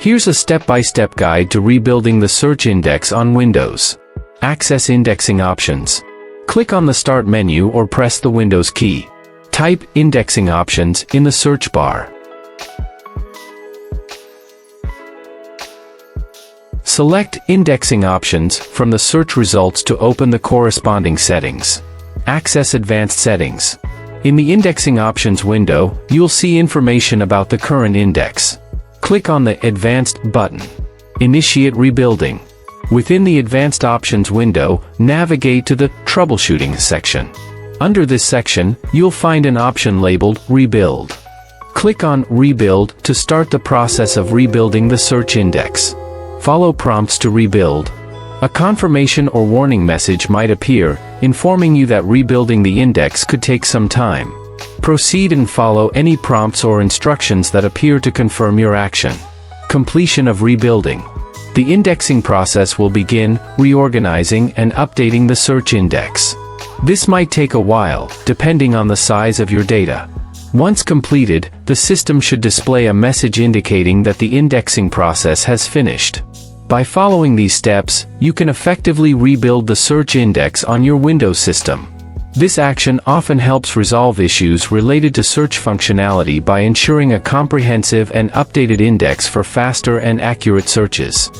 Here's a step-by-step guide to rebuilding the search index on Windows. Access indexing options. Click on the Start menu or press the Windows key. Type Indexing Options in the search bar. Select Indexing Options from the search results to open the corresponding settings. Access Advanced Settings. In the Indexing Options window, you'll see information about the current index. Click on the Advanced button. Initiate rebuilding. Within the Advanced Options window, navigate to the Troubleshooting section. Under this section, you'll find an option labeled Rebuild. Click on Rebuild to start the process of rebuilding the search index. Follow prompts to rebuild. A confirmation or warning message might appear, informing you that rebuilding the index could take some time. Proceed and follow any prompts or instructions that appear to confirm your action. Completion of rebuilding. The indexing process will begin reorganizing and updating the search index. This might take a while, depending on the size of your data. Once completed, the system should display a message indicating that the indexing process has finished. By following these steps, you can effectively rebuild the search index on your Windows system. This action often helps resolve issues related to search functionality by ensuring a comprehensive and updated index for faster and accurate searches.